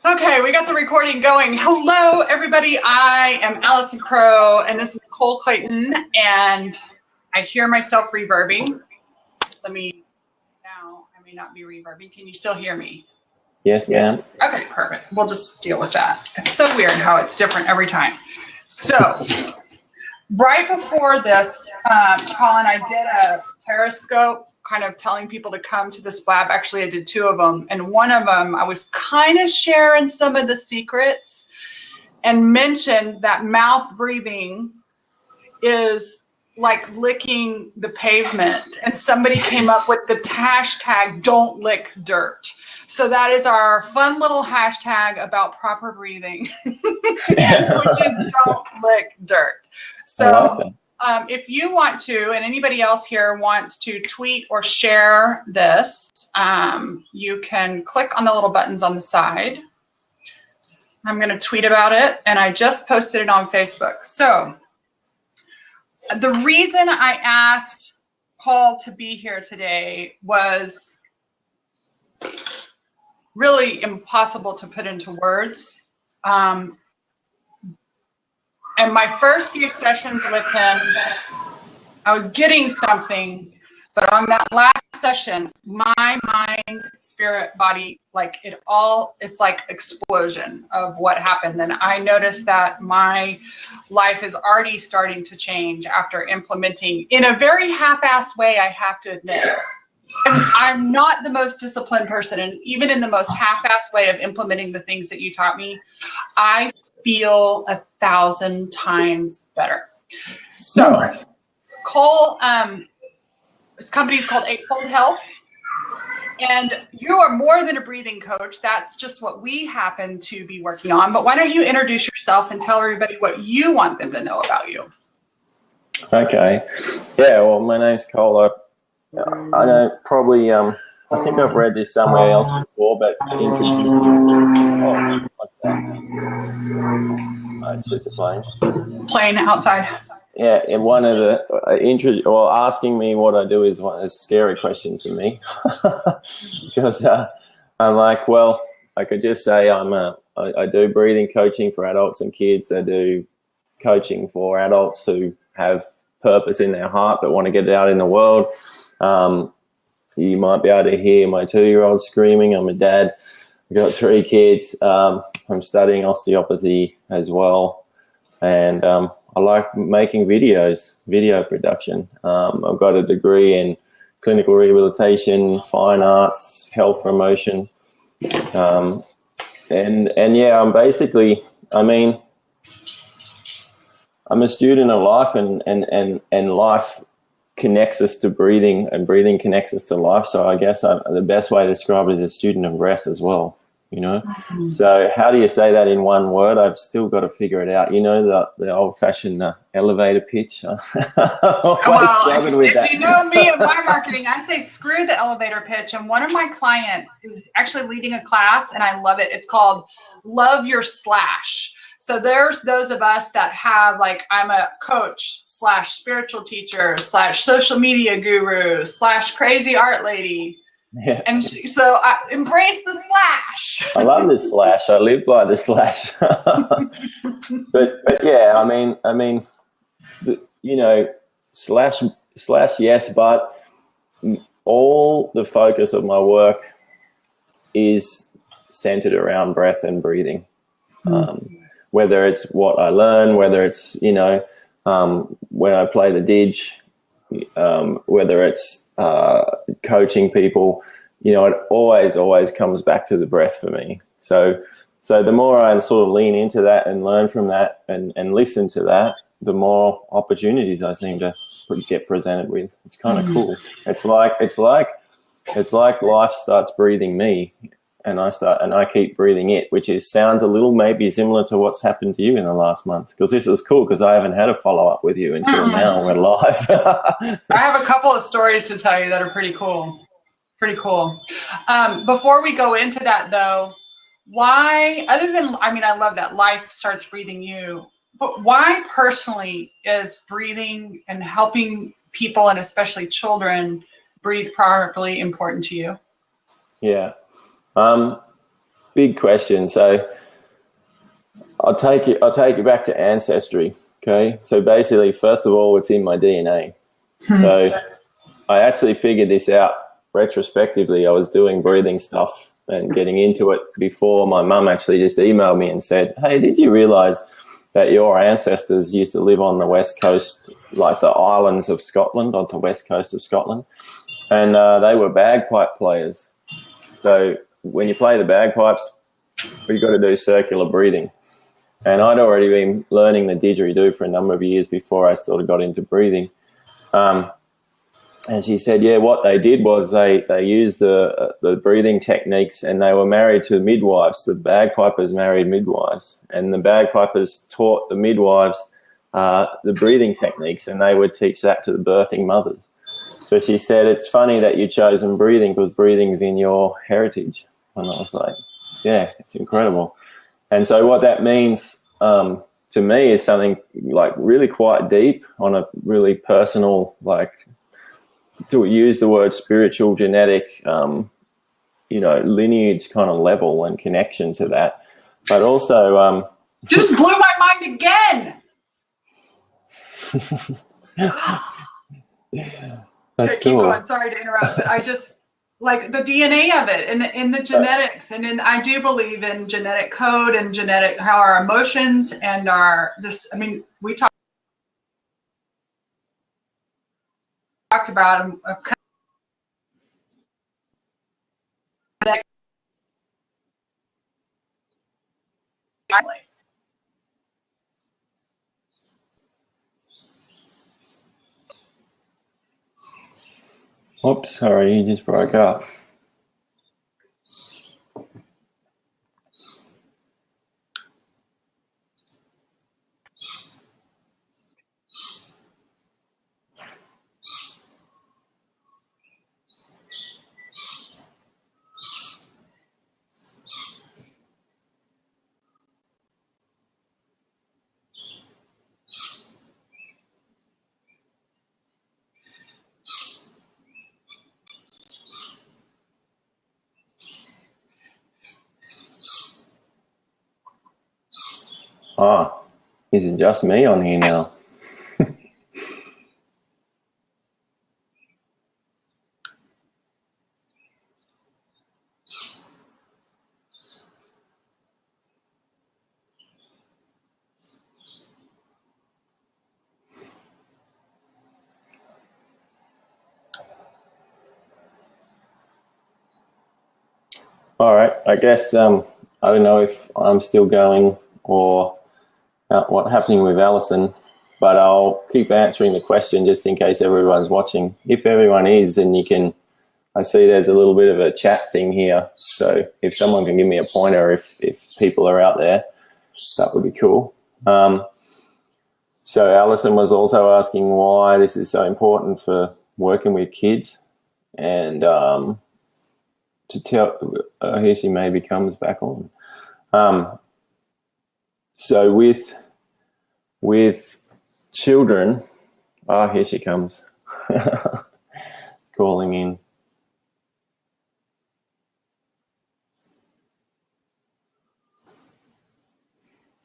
Okay, we got the recording going. Hello, everybody. I am Allison Crow, and this is Col Clayton, and I hear myself reverbing. I may not be reverbing. Can you still hear me? Yes, ma'am. Okay, perfect. We'll just deal with that. It's so weird how it's different every time. So, right before this, Colin, I did a Periscope, kind of telling people to come to this lab. Actually, I did 2 of them, and one of them I was kind of sharing some of the secrets and mentioned that mouth breathing is like licking the pavement, and somebody came up with the hashtag "Don't Lick Dirt." So that is our fun little hashtag about proper breathing, which is "Don't Lick Dirt." So if you want to, and anybody else here wants to tweet or share this, you can click on the little buttons on the side. I'm going to tweet about it, and I just posted it on Facebook. So the reason I asked Col to be here today was really impossible to put into words. And my first few sessions with him, I was getting something, but on that last session, my mind, spirit, body, like it's like explosion of what happened. And I noticed that my life is already starting to change after implementing, in a very half-assed way, I have to admit. And I'm not the most disciplined person, and even in the most half-assed way of implementing the things that you taught me, I feel 1,000 times better. So, nice. Col, his company is called Eightfold Health, and you are more than a breathing coach. That's just what we happen to be working on. But why don't you introduce yourself and tell everybody what you want them to know about you? Okay. Yeah, well, my name's Col. I know probably, I think I've read this somewhere else before, but what's that? It's just a plane. Plane outside. Yeah, and one of the asking me what I do is a scary question for me because I'm like, well, I could just say I do breathing coaching for adults and kids. I do coaching for adults who have purpose in their heart but want to get it out in the world. You might be able to hear my 2-year-old screaming. I'm a dad. I've got 3 kids. I'm studying osteopathy as well, and I like making videos, video production. I've got a degree in clinical rehabilitation, fine arts, health promotion, and yeah, I'm basically, I'm a student of life, and life connects us to breathing, and breathing connects us to life. So I guess the best way to describe it is a student of breath as well. You know, so how do you say that in one word? I've still got to figure it out. You know, the old-fashioned elevator pitch. Well, if you know me and my marketing, I'd say screw the elevator pitch. And one of my clients is actually leading a class, and I love it. It's called Love Your Slash. So there's those of us that have, like, I'm a coach / spiritual teacher / social media guru / crazy art lady. Yeah. And so I embrace the slash. I love the slash. I live by the slash. but yeah, you know, slash yes, but all the focus of my work is centered around breath and breathing. Whether it's what I learn, whether it's, you know, when I play the didge, whether it's coaching people, you know, it always comes back to the breath for me. So the more I sort of lean into that and learn from that and listen to that, the more opportunities I seem to get presented with. It's kind of cool. It's like life starts breathing me, and I keep breathing it, which sounds a little maybe similar to what's happened to you in the last month. Because this is cool, because I haven't had a follow-up with you until now. We're live. I have a couple of stories to tell you that are pretty cool. Pretty cool. Before we go into that, though, why, other than, I love that life starts breathing you, but why personally is breathing and helping people, and especially children, breathe properly important to you? Yeah. big question. So I'll take you back to ancestry. Okay. So basically, first of all, it's in my DNA. So I actually figured this out retrospectively. I was doing breathing stuff and getting into it before my mum actually just emailed me and said, hey, did you realize that your ancestors used to live on the west coast, like the islands of Scotland, on the west coast of Scotland, and they were bagpipe players. So when you play the bagpipes, you've got to do circular breathing. And I'd already been learning the didgeridoo for a number of years before I sort of got into breathing. And she said, yeah, what they did was they used the breathing techniques, and they were married to midwives. The bagpipers married midwives, and the bagpipers taught the midwives the breathing techniques, and they would teach that to the birthing mothers. So she said, it's funny that you've chosen breathing because breathing is in your heritage. And I was like, yeah, it's incredible. And so what that means to me is something like really quite deep on a really personal, like, to use the word spiritual, genetic, lineage kind of level and connection to that. But also... just blew my mind again! That's okay, cool. Keep going. Sorry to interrupt, but I just... like the DNA of it and in the genetics, and I do believe in genetic code and genetic, how our emotions and we talked about Oops, sorry, you just broke up. Is it just me on here now? All right, I guess I don't know if I'm still going or what's happening with Allison, but I'll keep answering the question just in case everyone's watching. If everyone is, then you can, I see there's a little bit of a chat thing here, so if someone can give me a pointer if people are out there, that would be cool. So Allison was also asking why this is so important for working with kids, and to tell, here she maybe comes back on. So with children, here she comes, calling in.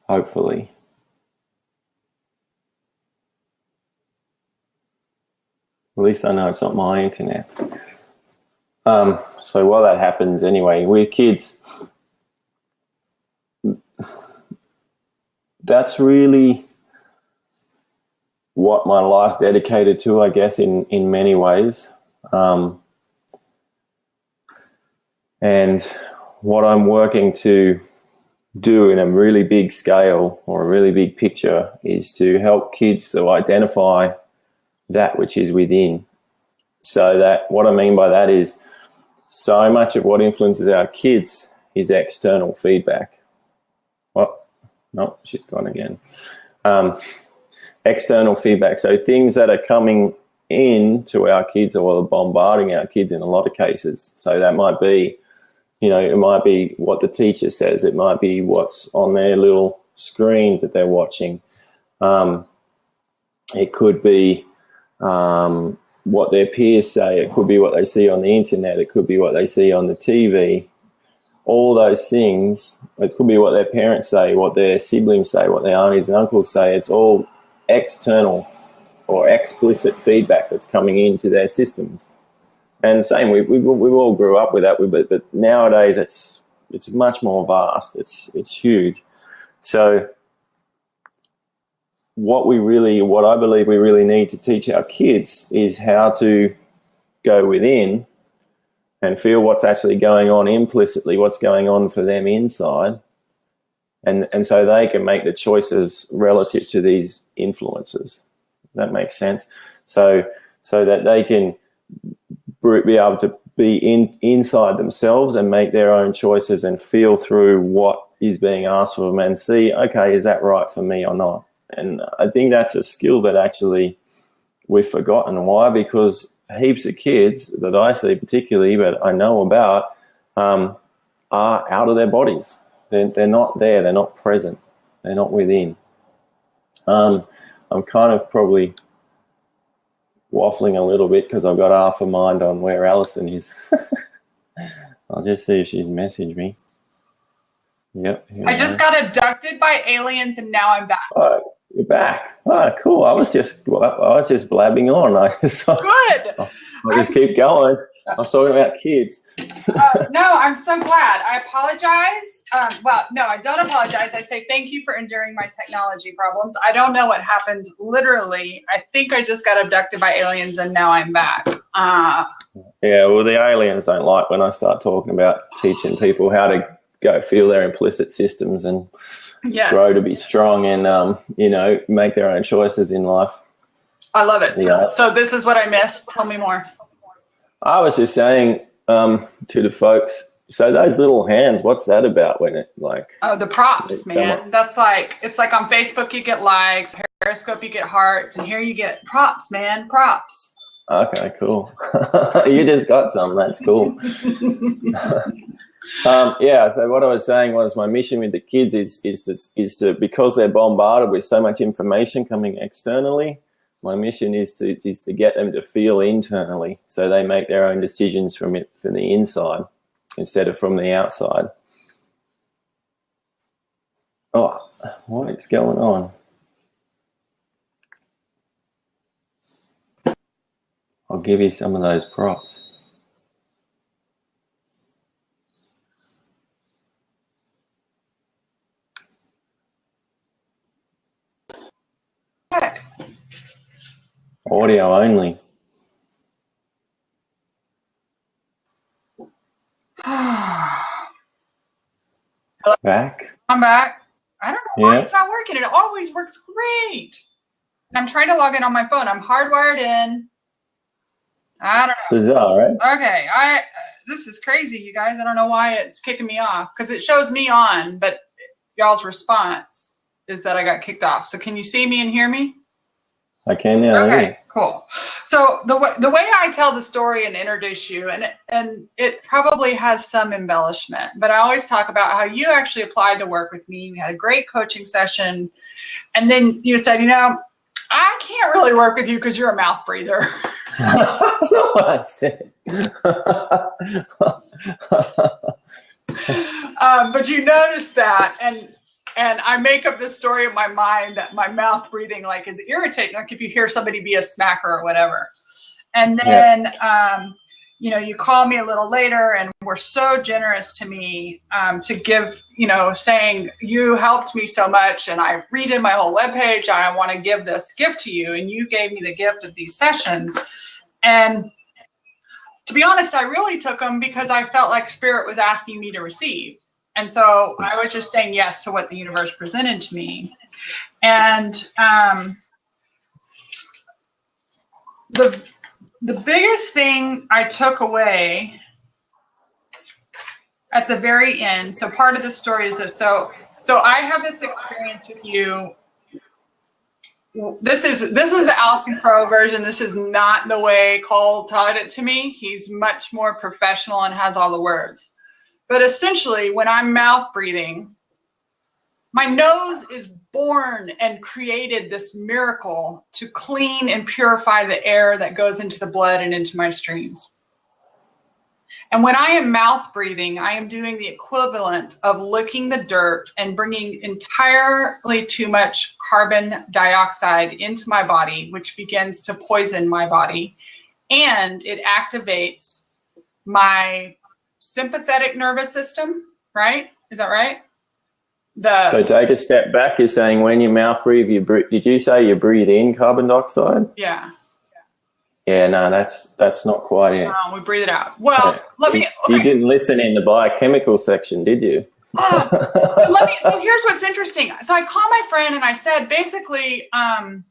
Hopefully. At least I know it's not my internet. So while that happens, anyway, with kids, that's really what my life's dedicated to, I guess, in many ways. And what I'm working to do in a really big scale or a really big picture is to help kids to identify that which is within. So that what I mean by that is so much of what influences our kids is external feedback. Well, no, she's gone again. External feedback. So things that are coming in to our kids or bombarding our kids in a lot of cases. So that might be, it might be what the teacher says. It might be what's on their little screen that they're watching. It could be what their peers say. It could be what they see on the internet. It could be what they see on the TV. all those things. It could be what their parents say, what their siblings say, what their aunties and uncles say. It's all external or explicit feedback that's coming into their systems. And same, we all grew up with that, but nowadays it's much more vast. It's huge. So what I believe we really need to teach our kids is how to go within and feel what's actually going on implicitly, what's going on for them inside, and so they can make the choices relative to these influences. That makes sense. So that they can be able to be inside themselves and make their own choices and feel through what is being asked of them and see, okay, is that right for me or not? And I think that's a skill that actually we've forgotten. Why? Because heaps of kids that I see particularly, but I know about, are out of their bodies. They're not there. They're not present. They're not within. I'm kind of probably waffling a little bit because I've got half a mind on where Allison is. I'll just see if she's messaged me. Yep. I just got abducted by aliens and now I'm back. Oh, you're back. Oh, cool. I was just blabbing on. Good. I'll just keep going. I was talking about kids. No, I'm so glad. I apologize. Well, no, I don't apologize. I say thank you for enduring my technology problems. I don't know what happened. Literally, I think I just got abducted by aliens and now I'm back. Yeah, well, the aliens don't like when I start talking about teaching people how to go feel their implicit systems and grow to be strong and, make their own choices in life. I love it. So this is what I missed. Tell me more. I was just saying to the folks, so those little hands, what's that about when it like... Oh, the props, man. That's like, it's like on Facebook you get likes, Periscope you get hearts, and here you get props, man, props. Okay, cool. You just got some, that's cool. So what I was saying was my mission with the kids is to because they're bombarded with so much information coming externally, my mission is to get them to feel internally so they make their own decisions from the inside instead of from the outside. Oh, what is going on? I'll give you some of those props. Audio only. Back? I'm back. I don't know why it's not working. It always works great. And I'm trying to log in on my phone. I'm hardwired in. I don't know. Bizarre, right? Okay. This is crazy, you guys. I don't know why it's kicking me off because it shows me on, but y'all's response is that I got kicked off. So can you see me and hear me? I can now. Okay, cool. So the way I tell the story and introduce you, and it probably has some embellishment, but I always talk about how you actually applied to work with me. We had a great coaching session, and then you said, I can't really work with you because you're a mouth breather. That's not what I said. But you noticed that, and I make up this story in my mind that my mouth breathing is irritating, like if you hear somebody be a smacker or whatever. And then, you call me a little later and were so generous to me to give, saying you helped me so much and I redid my whole webpage. I want to give this gift to you. And you gave me the gift of these sessions. And to be honest, I really took them because I felt like Spirit was asking me to receive. And so I was just saying yes to what the universe presented to me. And the biggest thing I took away at the very end, so part of the story is this. So I have this experience with you. This is the Allison Pro version. This is not the way Cole taught it to me. He's much more professional and has all the words. But essentially, when I'm mouth breathing, my nose is born and created this miracle to clean and purify the air that goes into the blood and into my streams. And when I am mouth breathing, I am doing the equivalent of licking the dirt and bringing entirely too much carbon dioxide into my body, which begins to poison my body. And it activates my sympathetic nervous system, right? Is that right? So take a step back. You're saying when you mouth breathe, did you say you breathe in carbon dioxide? Yeah. Yeah, no, that's not quite it. We breathe it out. Well, You didn't listen in the biochemical section, did you? So here's what's interesting. So I called my friend and I said, basically, I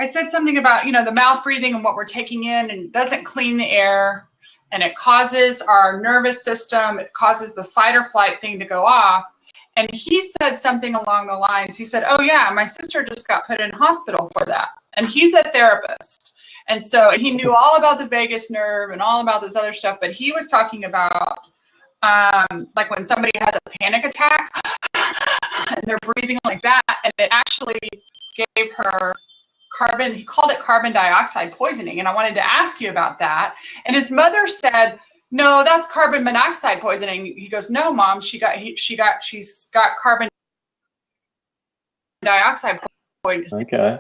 said something about, the mouth breathing and what we're taking in, and it doesn't clean the air, and it causes our nervous system, it causes the fight or flight thing to go off. And he said something along the lines. He said, oh yeah, my sister just got put in hospital for that. And he's a therapist. And so he knew all about the vagus nerve and all about this other stuff, but he was talking about like when somebody has a panic attack and they're breathing like that, and it actually gave her he called it carbon dioxide poisoning. And I wanted to ask you about that. And his mother said, no, that's carbon monoxide poisoning. He goes, no, Mom, she's got carbon dioxide poisoning. Okay.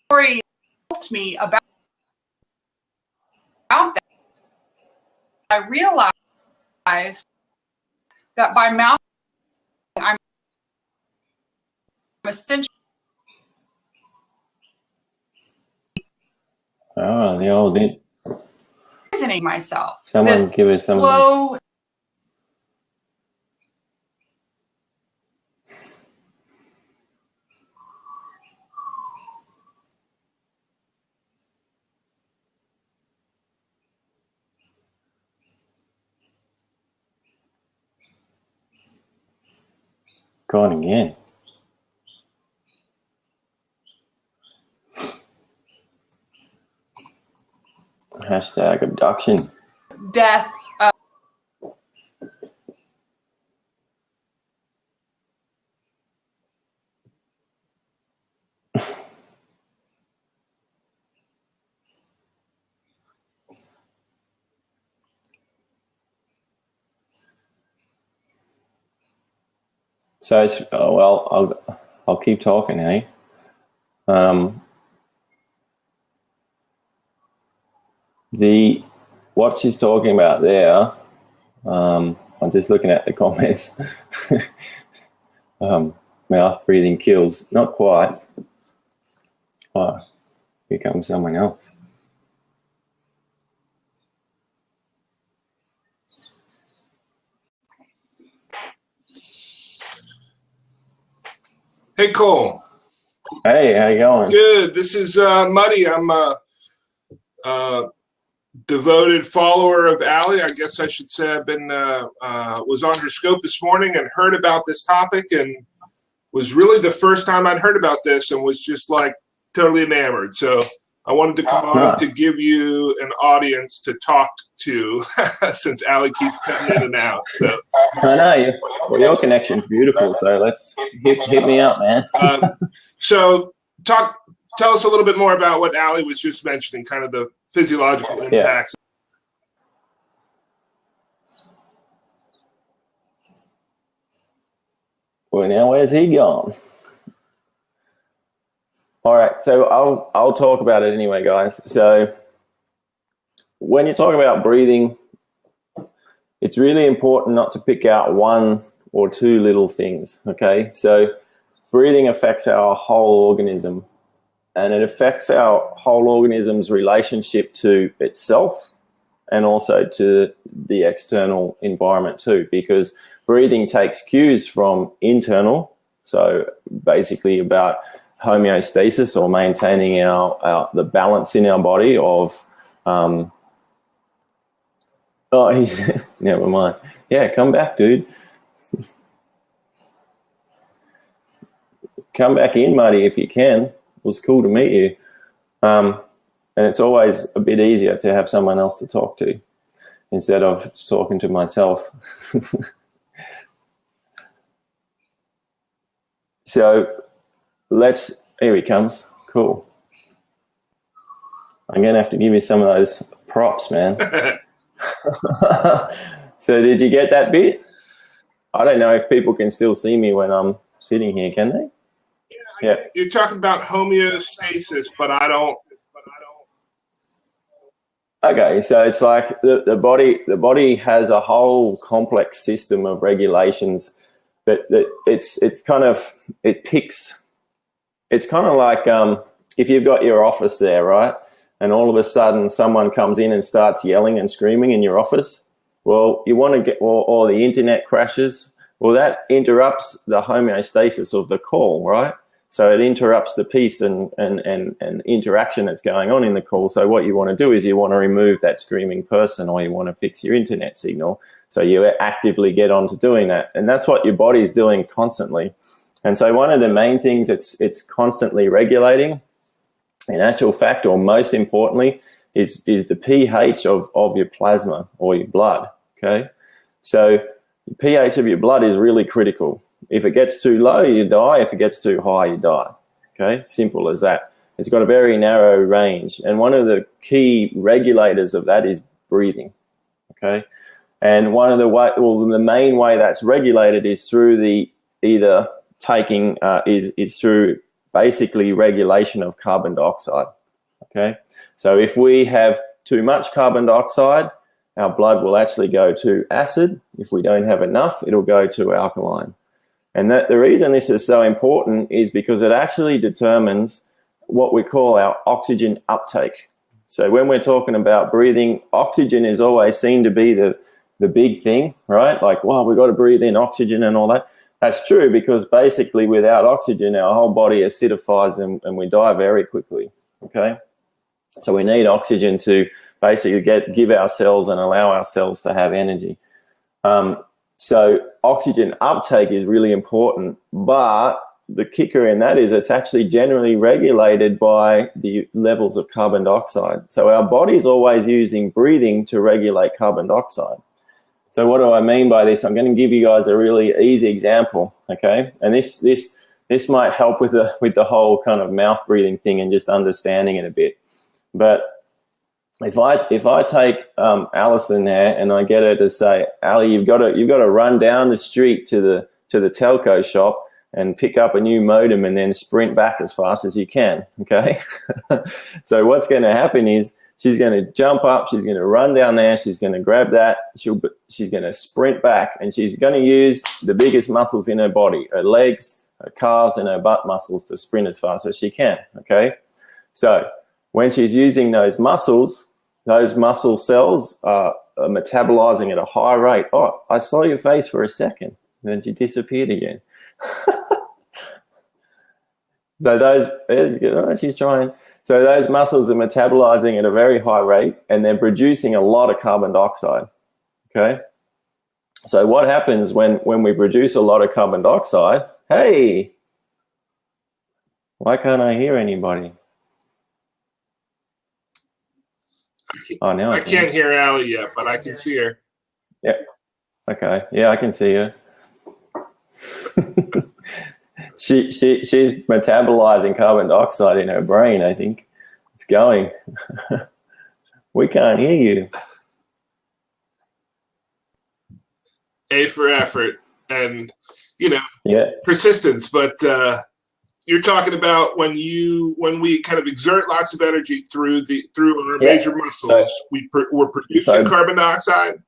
Story helped me about that. I realized that by mouth, I'm essentially the old poisoning myself. Someone give us some slow. Gone again. Hashtag abduction. Death. So it's I'll keep talking, eh? What she's talking about there, I'm just looking at the comments. Mouth breathing kills. Not quite. Oh, here comes someone else. Hey, Cole. Hey, how you going? Good. This is Muddy. I'm a devoted follower of Allie. I guess I should say I've been was on her scope this morning and heard about this topic, and was really the first time I'd heard about this and was just like totally enamored. So I wanted to come on to give you an audience to talk to since Allie keeps cutting in and out. So I know your connection's beautiful. So let's hit me up, man. So tell us a little bit more about what Allie was just mentioning, kind of the physiological impacts. Well, now where's he gone? All right, so I'll talk about it anyway, guys. So when you talk about breathing, it's really important not to pick out one or two little things, okay? So breathing affects our whole organism, and it affects our whole organism's relationship to itself and also to the external environment too, because breathing takes cues from internal, so basically about homeostasis, or maintaining the balance in our body of he's never mind. Yeah, come back, dude. Come back in, Muddy, if you can. It was cool to meet you. And it's always a bit easier to have someone else to talk to instead of just talking to myself. So here he comes. Cool. I'm going to have to give you some of those props, man. So did you get that bit? I don't know if people can still see me when I'm sitting here, can they? Yeah. You're talking about homeostasis, but I don't. Okay, so it's like the body has a whole complex system of regulations that it's kind of like if you've got your office there, right? And all of a sudden someone comes in and starts yelling and screaming in your office. Well, you want to get, or the internet crashes. Well, that interrupts the homeostasis of the call, right? So it interrupts the peace and interaction that's going on in the call. So what you want to do is you want to remove that screaming person, or you want to fix your internet signal. So you actively get on to doing that. And that's what your body's doing constantly. And so one of the main things it's constantly regulating, in actual fact, or most importantly, is the pH of your plasma or your blood, okay? So the pH of your blood is really critical. If it gets too low, you die. If it gets too high, you die, okay? Simple as that. It's got a very narrow range. And one of the key regulators of that is breathing, okay? And one of the main way that's regulated is through is through basically regulation of carbon dioxide, okay? So if we have too much carbon dioxide, our blood will actually go to acid. If we don't have enough, it'll go to alkaline. And the reason this is so important is because it actually determines what we call our oxygen uptake. So when we're talking about breathing, oxygen is always seen to be the big thing, right? Like, well, we've got to breathe in oxygen and all that. That's true, because basically without oxygen, our whole body acidifies and we die very quickly, okay? So we need oxygen to basically give our cells and allow our cells to have energy. So oxygen uptake is really important, but the kicker in that is it's actually generally regulated by the levels of carbon dioxide. So our body is always using breathing to regulate carbon dioxide. So what do I mean by this? I'm going to give you guys a really easy example, okay? And this might help with the whole kind of mouth breathing thing and just understanding it a bit. But if I take Allison there and I get her to say, Ali, you've got to run down the street to the telco shop and pick up a new modem and then sprint back as fast as you can, okay? So what's going to happen is she's going to jump up, she's going to run down there, she's going to grab that, she's going to sprint back, and she's going to use the biggest muscles in her body, her legs, her calves, and her butt muscles to sprint as fast as she can, okay? So when she's using those muscle cells are metabolizing at a high rate. Oh, I saw your face for a second, and then she disappeared again. She's trying. So those muscles are metabolizing at a very high rate, and they're producing a lot of carbon dioxide, okay? So what happens when we produce a lot of carbon dioxide? Hey, why can't I hear anybody? Oh, now I can't hear Ali yet, but I can see her. Yeah. Okay. Yeah, I can see her. She's metabolizing carbon dioxide in her brain, I think. It's going. We can't hear you. A for effort and, persistence. But you're talking about when we kind of exert lots of energy through our major muscles, we're producing carbon dioxide.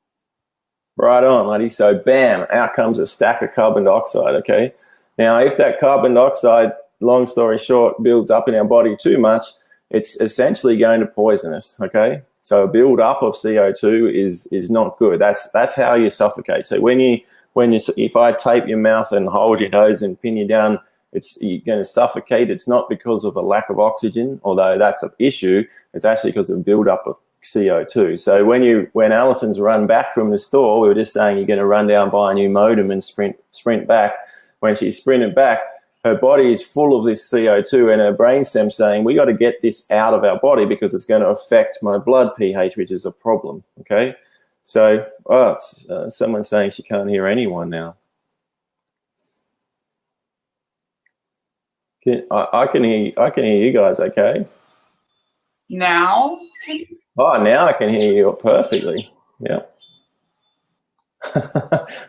Right on, laddie. So bam, out comes a stack of carbon dioxide, okay? Now, if that carbon dioxide, long story short, builds up in our body too much, it's essentially going to poison us, okay? So a build up of CO2 is not good. That's how you suffocate. So if I tape your mouth and hold your nose and pin you down, you're going to suffocate. It's not because of a lack of oxygen, although that's an issue. It's actually because of build-up of CO2. So when Allison's run back from the store, we were just saying you're going to run down, buy a new modem and sprint back. When she sprinted back, her body is full of this CO2 and her brainstem's saying, we got to get this out of our body because it's going to affect my blood pH, which is a problem, okay? So someone's saying she can't hear anyone now. I can hear you guys okay. Now? Oh, now I can hear you perfectly. Yeah.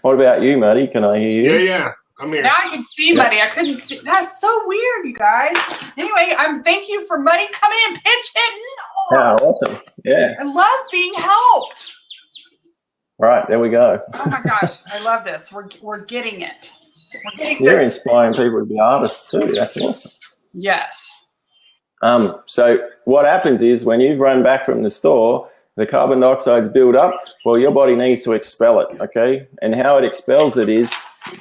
What about you, Muddy? Can I hear you? Yeah. I'm here. Now I can see Muddy. I couldn't see. That's so weird, you guys. Anyway, thank you for Muddy coming in, pitch hitting. Oh, Yeah, awesome. Yeah. I love being helped. Right, there we go. Oh my gosh, I love this. We're getting it. You're inspiring people to be artists too. That's awesome. Yes. So what happens is when you've run back from the store, the carbon dioxide's build up. Well, your body needs to expel it, okay? And how it expels it is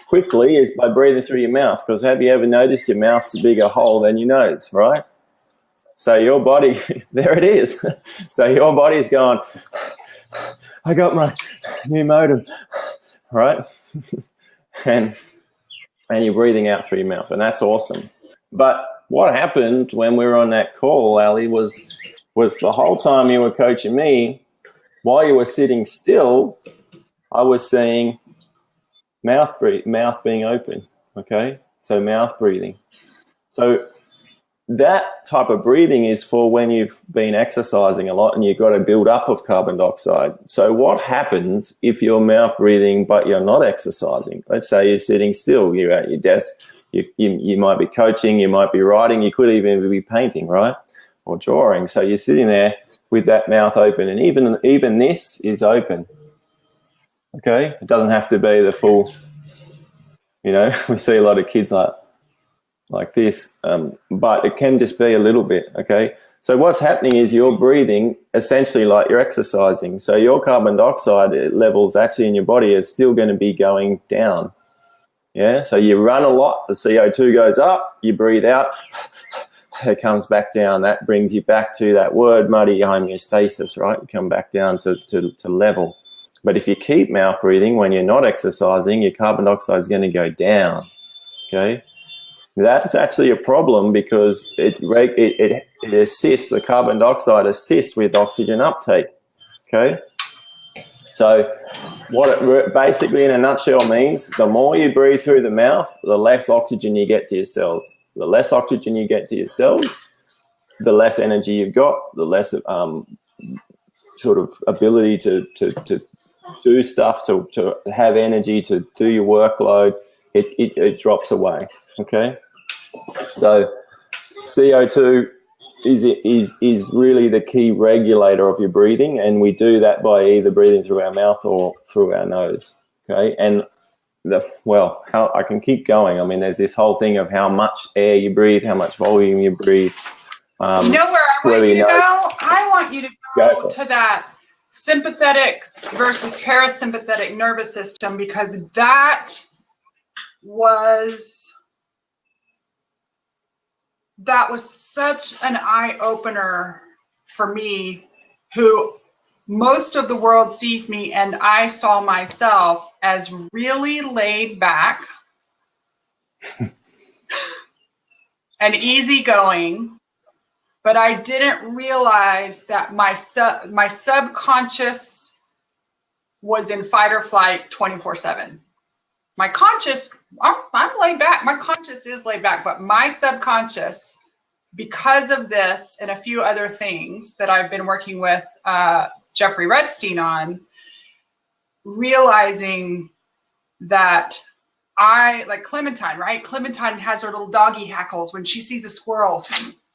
quickly is by breathing through your mouth. Because have you ever noticed your mouth's a bigger hole than your nose, right? So your body, there it is. So your body's going, I got my new modem, right? and you're breathing out through your mouth, and that's awesome. But what happened when we were on that call, Ali, was the whole time you were coaching me, while you were sitting still, I was seeing mouth being open, okay? So mouth breathing. So that type of breathing is for when you've been exercising a lot and you've got a build up of carbon dioxide. So what happens if you're mouth breathing but you're not exercising? Let's say you're sitting still, you're at your desk, you might be coaching, you might be writing, you could even be painting, right? Or drawing. So you're sitting there with that mouth open, and even this is open. Okay? It doesn't have to be the full, we see a lot of kids like this, but it can just be a little bit, okay? So what's happening is you're breathing essentially like you're exercising. So your carbon dioxide levels actually in your body are still going to be going down. Yeah, so you run a lot, the CO2 goes up, you breathe out, it comes back down. That brings you back to that word, Muddy, homeostasis, right? You come back down to level. But if you keep mouth breathing when you're not exercising, your carbon dioxide is going to go down, okay? That's actually a problem because it assists, the carbon dioxide assists with oxygen uptake, okay? So what it basically in a nutshell means, the more you breathe through the mouth, the less oxygen you get to your cells. The less oxygen you get to your cells, the less energy you've got, the less sort of ability to do stuff, to have energy, to do your workload. It drops away, okay? So CO2 is really the key regulator of your breathing, and we do that by either breathing through our mouth or through our nose, okay? And how I can keep going. I mean, there's this whole thing of how much air you breathe, how much volume you breathe. You know where I want you to go? I want you to go to that sympathetic versus parasympathetic nervous system, because that was such an eye-opener for me, who most of the world sees me, and I saw myself as really laid back and easygoing, but I didn't realize that my subconscious was in fight or flight 24/7. My conscious, I'm laid back. My conscious is laid back, but my subconscious, because of this and a few other things that I've been working with Jeffrey Redstein on, realizing that like Clementine, right? Clementine has her little doggy hackles. When she sees a squirrel,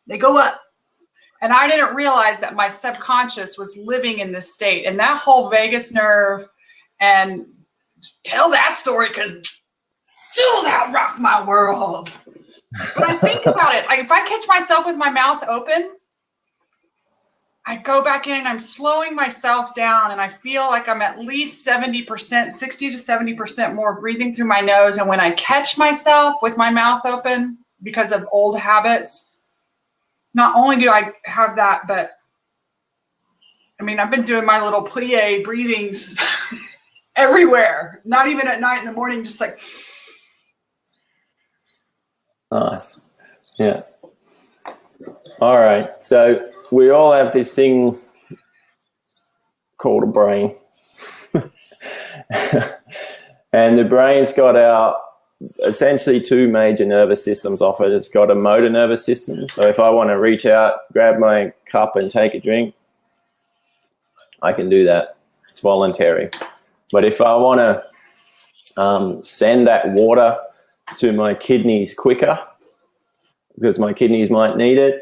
they go up. And I didn't realize that my subconscious was living in this state. And that whole vagus nerve, and tell that story, because still that rocked my world. But I think about it. If I catch myself with my mouth open, I go back in and I'm slowing myself down, and I feel like I'm at least 70%, 60 to 70% more breathing through my nose. And when I catch myself with my mouth open because of old habits, not only do I have that, but I mean, I've been doing my little plie breathings everywhere, not even at night in the morning, just like. Nice. Yeah. All right. So we all have this thing called a brain. And the brain's got our essentially two major nervous systems off it. It's got a motor nervous system. So if I want to reach out, grab my cup and take a drink, I can do that. It's voluntary. But if I want to send that water to my kidneys quicker, because my kidneys might need it,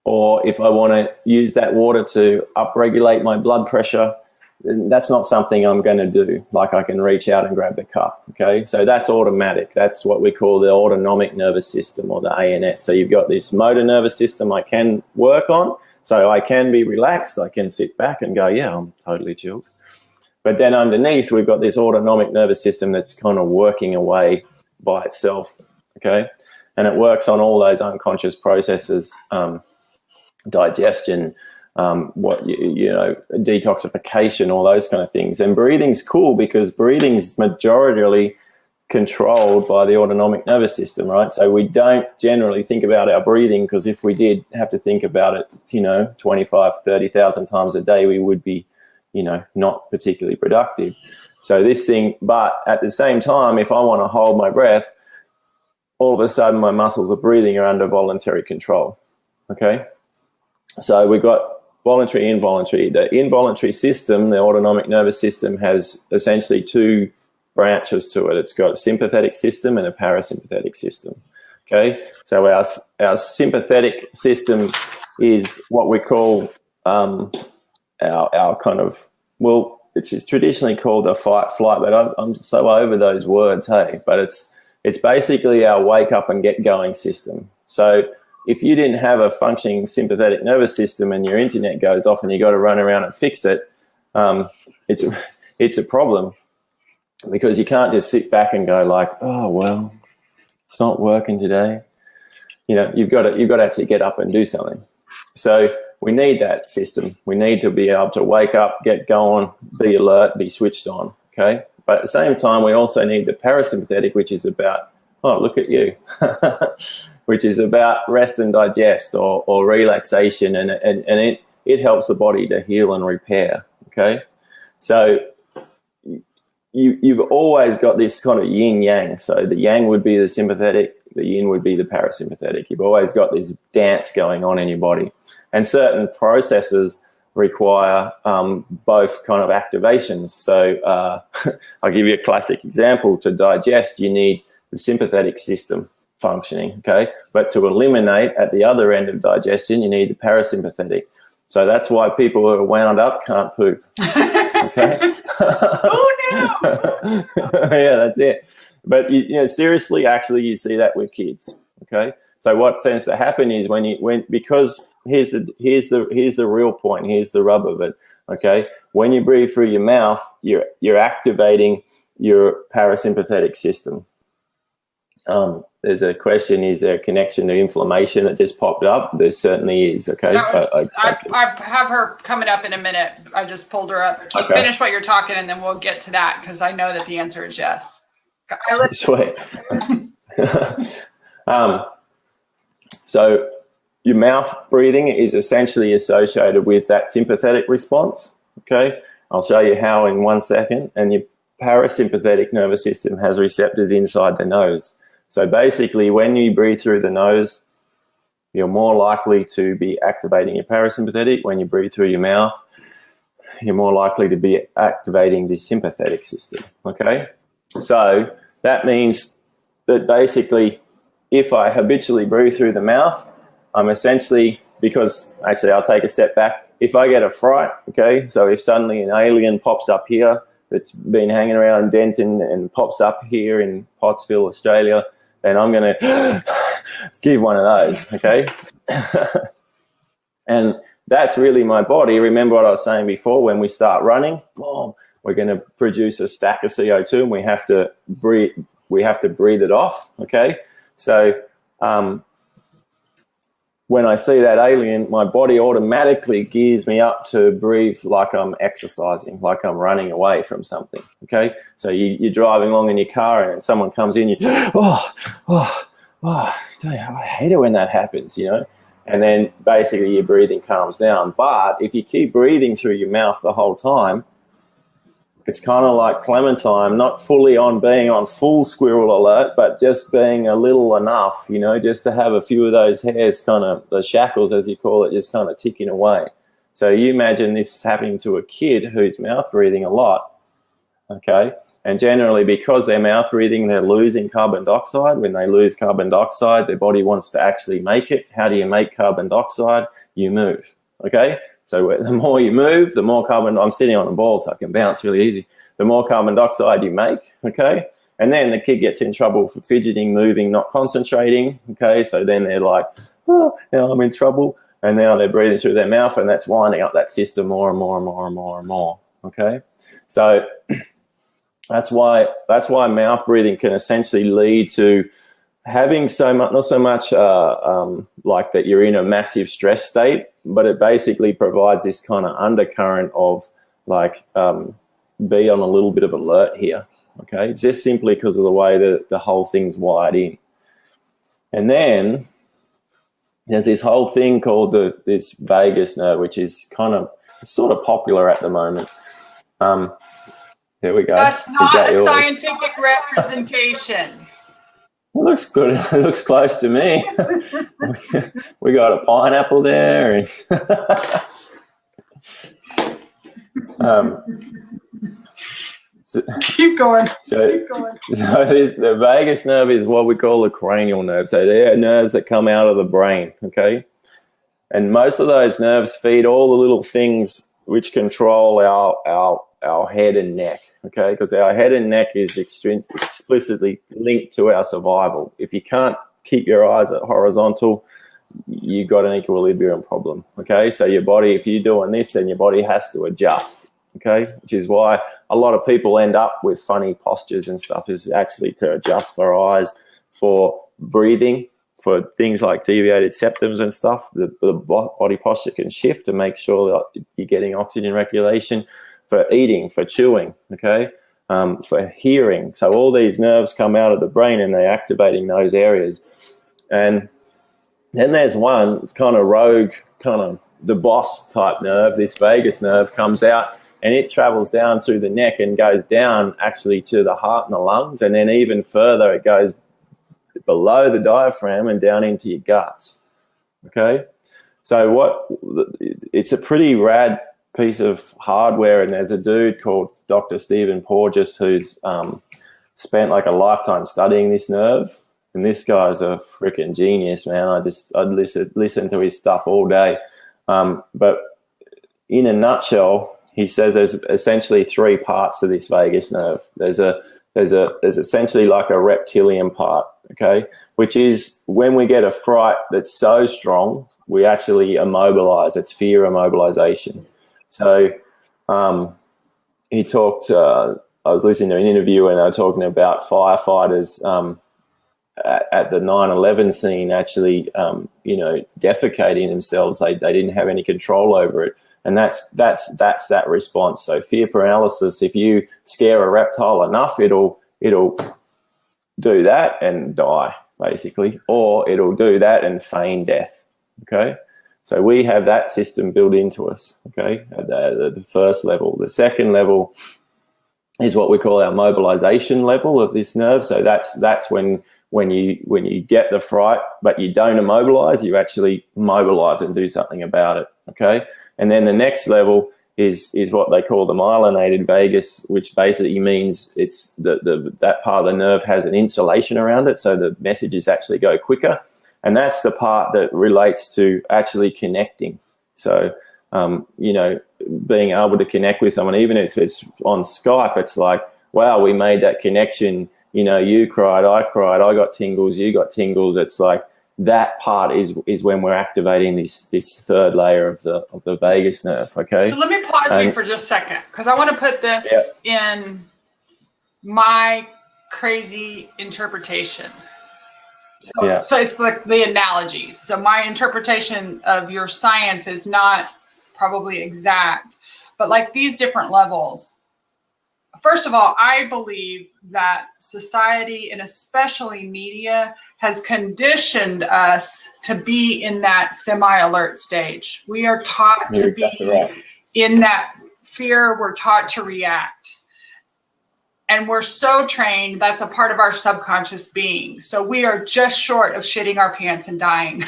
or if I want to use that water to upregulate my blood pressure, that's not something I'm going to do. Like I can reach out and grab the cup, okay? So that's automatic. That's what we call the autonomic nervous system, or the ANS. So you've got this motor nervous system I can work on, so I can be relaxed. I can sit back and go, yeah, I'm totally chilled. But then underneath, we've got this autonomic nervous system that's kind of working away by itself, okay? And it works on all those unconscious processes, digestion, detoxification, all those kind of things. And breathing's cool because breathing's majorly controlled by the autonomic nervous system, right? So we don't generally think about our breathing, because if we did have to think about it, 25, 30,000 times a day, we would be, not particularly productive. So this thing, but at the same time, if I want to hold my breath, all of a sudden my muscles of breathing are under voluntary control, okay? So we've got voluntary, involuntary. The involuntary system, the autonomic nervous system, has essentially two branches to it. It's got a sympathetic system and a parasympathetic system, okay? So our sympathetic system is what we call our kind of, well, it's traditionally called the fight flight, but I'm so over those words, hey? But it's basically our wake up and get going system. So if you didn't have a functioning sympathetic nervous system and your internet goes off and you got to run around and fix it, it's a problem, because you can't just sit back and go like, oh, well, it's not working today. You've got to actually get up and do something. So we need that system. We need to be able to wake up, get going, be alert, be switched on, okay? But at the same time, we also need the parasympathetic, which is about, oh, look at you, which is about rest and digest, or relaxation, and it helps the body to heal and repair, okay? So you've always got this kind of yin-yang. So the yang would be the sympathetic, the yin would be the parasympathetic. You've always got this dance going on in your body. And certain processes require both kind of activations. So I'll give you a classic example. To digest, you need the sympathetic system functioning, okay? But to eliminate at the other end of digestion, you need the parasympathetic. So that's why people who are wound up can't poop, okay? Oh, no! Yeah, that's it. But, seriously, actually, you see that with kids, okay? So what tends to happen is because here's the real point, here's the rub of it, okay? When you breathe through your mouth, you're activating your parasympathetic system. There's a question, is there a connection to inflammation that just popped up? There certainly is, okay? I have her coming up in a minute. I just pulled her up. Okay. Finish what you're talking, and then we'll get to that, because I know that the answer is yes. Sweet. So your mouth breathing is essentially associated with that sympathetic response, okay? I'll show you how in 1 second. And your parasympathetic nervous system has receptors inside the nose. So basically, when you breathe through the nose, you're more likely to be activating your parasympathetic. When you breathe through your mouth, you're more likely to be activating the sympathetic system, okay? So that means that basically, if I habitually breathe through the mouth, I'm essentially, because actually I'll take a step back. If I get a fright, okay, so if suddenly an alien pops up here that's been hanging around Denton and pops up here in Pottsville, Australia, then I'm going to give one of those, okay? And that's really my body. Remember what I was saying before, when we start running, boom, we're going to produce a stack of CO2 and we have to breathe it off, okay? So when I see that alien, my body automatically gears me up to breathe like I'm exercising, like I'm running away from something, okay? So you're driving along in your car and someone comes in, I hate it when that happens, And then basically your breathing calms down. But if you keep breathing through your mouth the whole time, it's kind of like Clementine, not fully on being on full squirrel alert, but just being a little enough, you know, just to have a few of those hairs kind of, the shackles as you call it, just kind of ticking away. So you imagine this happening to a kid who's mouth breathing a lot, okay? And generally because they're mouth breathing, they're losing carbon dioxide. When they lose carbon dioxide, their body wants to actually make it. How do you make carbon dioxide? You move, okay? So the more you move, the more carbon, I'm sitting on a ball so I can bounce really easy. The more carbon dioxide you make, okay? And then the kid gets in trouble for fidgeting, moving, not concentrating, okay? So then they're like, oh, now I'm in trouble. And now they're breathing through their mouth, and that's winding up that system more and more and more and more and more, okay? So that's why mouth breathing can essentially lead to having so much, not so much like that you're in a massive stress state, but it basically provides this kind of undercurrent of like be on a little bit of alert here, okay? Just simply because of the way that the whole thing's wired in. And then there's this whole thing called this vagus nerve, which is kind of sort of popular at the moment. There we go. That's not a scientific representation. It looks good. It looks close to me. We got a pineapple there. And keep going. The vagus nerve is what we call the cranial nerve. So they're nerves that come out of the brain, okay? And most of those nerves feed all the little things which control our head and neck, okay? Because our head and neck is explicitly linked to our survival. If you can't keep your eyes at horizontal, you've got an equilibrium problem, okay? So your body, if you're doing this, then your body has to adjust, okay? Which is why a lot of people end up with funny postures and stuff, is actually to adjust for eyes, for breathing, for things like deviated septums and stuff. The body posture can shift to make sure that you're getting oxygen regulation, for eating, for chewing, okay, for hearing. So all these nerves come out of the brain and they're activating those areas. And then there's one, it's kind of rogue, kind of the boss type nerve. This vagus nerve comes out and it travels down through the neck and goes down actually to the heart and the lungs. And then even further, it goes below the diaphragm and down into your guts, okay? So it's a pretty rad piece of hardware, and there's a dude called Dr. Stephen Porges who's spent like a lifetime studying this nerve, and this guy's a freaking genius, man. I'd listen to his stuff all day. But in a nutshell, he says there's essentially three parts to this vagus nerve. There's essentially like a reptilian part, okay, which is when we get a fright that's so strong, we actually immobilize. It's fear immobilization. So he talked, I was listening to an interview and they were talking about firefighters at the 9/11 scene actually, defecating themselves. They didn't have any control over it. And that's that response. So fear paralysis, if you scare a reptile enough, it'll do that and die, basically, or it'll do that and feign death, okay? So we have that system built into us, okay, at the first level. The second level is what we call our mobilization level of this nerve. So that's when you get the fright, but you don't immobilize, you actually mobilize and do something about it, okay? And then the next level is what they call the myelinated vagus, which basically means it's that part of the nerve has an insulation around it, so the messages actually go quicker. And that's the part that relates to actually connecting. So, being able to connect with someone, even if it's on Skype, it's like, wow, we made that connection. You cried, I got tingles, you got tingles. It's like that part is when we're activating this third layer of the vagus nerve, okay? So let me pause you for just a second, because I want to put this in my crazy interpretation. So it's like the analogies. So my interpretation of your science is not probably exact, but like these different levels. First of all, I believe that society and especially media has conditioned us to be in that semi-alert stage. We are taught to be in that fear. We're taught to react. And we're so trained, that's a part of our subconscious being. So we are just short of shitting our pants and dying.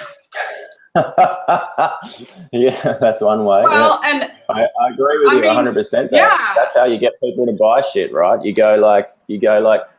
Yeah, that's one way. Well, yeah. and I agree with you 100%. Yeah. That's how you get people to buy shit, right? You go like,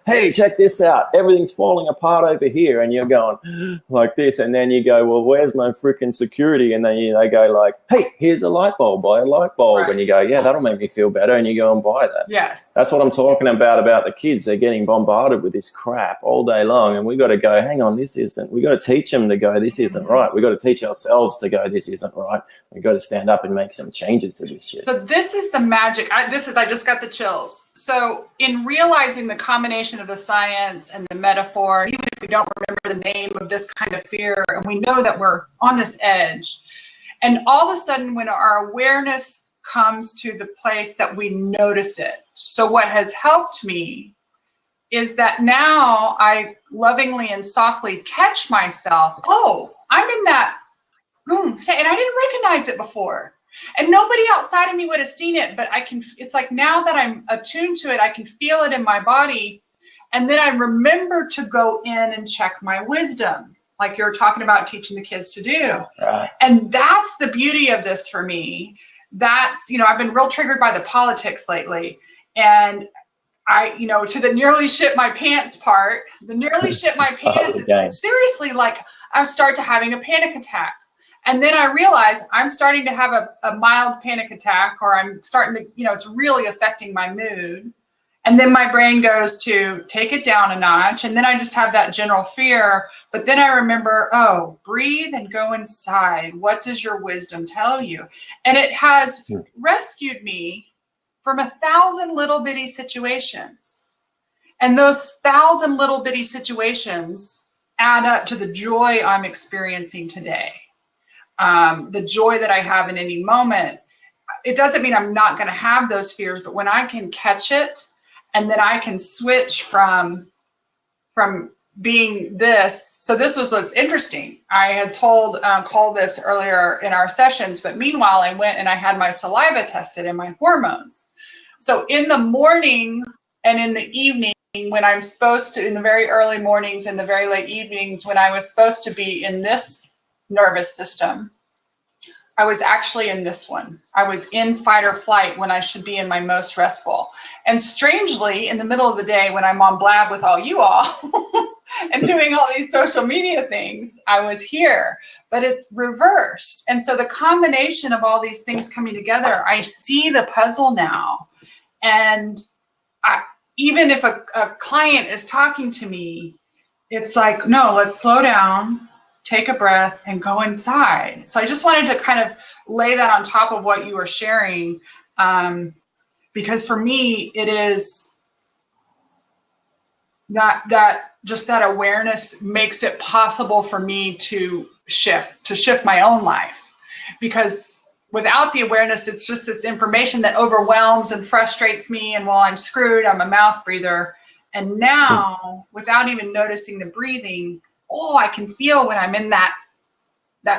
hey, check this out. Everything's falling apart over here. And you're going like this. And then you go, well, where's my freaking security? And then they go like, hey, here's a light bulb, buy a light bulb. Right. And you go, yeah, that'll make me feel better. And you go and buy that. Yes. That's what I'm talking about the kids. They're getting bombarded with this crap all day long. And we got to go, hang on, we got to teach them to go, this isn't right. We got to teach ourselves to go, this isn't right. We got to stand up and make some changes to this shit. So this is the magic. I just got the chills. So in realizing the combination of the science and the metaphor, even if we don't remember the name of this kind of fear, and we know that we're on this edge, and all of a sudden when our awareness comes to the place that we notice it. So what has helped me is that now I lovingly and softly catch myself. Oh, I'm in that room, and I didn't recognize it before. And nobody outside of me would have seen it, but it's like now that I'm attuned to it, I can feel it in my body. And then I remember to go in and check my wisdom, like you're talking about teaching the kids to do. Right. And that's the beauty of this for me. That's, I've been real triggered by the politics lately. And to the nearly shit my pants part, the nearly shit my pants is seriously like I start to having a panic attack. And then I realize I'm starting to have a mild panic attack, or I'm starting to, it's really affecting my mood. And then my brain goes to take it down a notch. And then I just have that general fear. But then I remember, breathe and go inside. What does your wisdom tell you? And it has rescued me from 1,000 little bitty situations. And those 1,000 little bitty situations add up to the joy I'm experiencing today. The joy that I have in any moment. It doesn't mean I'm not going to have those fears, but when I can catch it, and then I can switch from being this. So this was what's interesting. I had told Col this earlier in our sessions, but meanwhile I went and I had my saliva tested and my hormones. So in the morning and in the evening, when I'm supposed to, in the very early mornings and the very late evenings, when I was supposed to be in this nervous system, I was actually in this one. I was in fight or flight when I should be in my most restful. And strangely, in the middle of the day when I'm on Blab with all you all and doing all these social media things, I was here, but it's reversed. And so the combination of all these things coming together, I see the puzzle now. And even if a client is talking to me, it's like, no, let's slow down, take a breath, and go inside. So I just wanted to kind of lay that on top of what you were sharing, because for me, it is that awareness makes it possible for me to shift my own life. Because without the awareness, it's just this information that overwhelms and frustrates me, and well, I'm screwed, I'm a mouth breather. And now, without even noticing the breathing, I can feel when I'm in that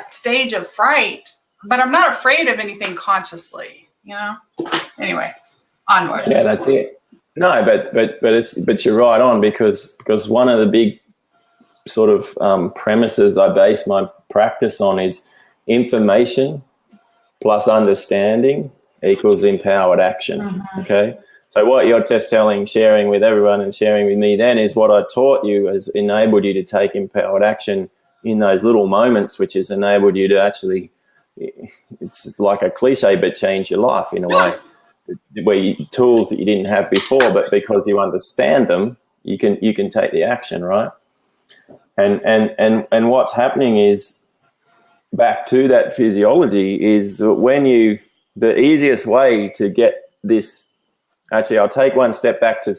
stage of fright, but I'm not afraid of anything consciously, Anyway, onward. Yeah, that's it. No, but you're right on, because one of the big sort of premises I base my practice on is information plus understanding equals empowered action. Mm-hmm. Okay. So what you're just sharing with everyone and sharing with me then is what I taught you has enabled you to take empowered action in those little moments, which has enabled you to actually, it's like a cliche, but change your life in a way, where tools that you didn't have before, but because you understand them, you can take the action, right? And what's happening is, back to that physiology, is the easiest way to get this. Actually, I'll take one step back to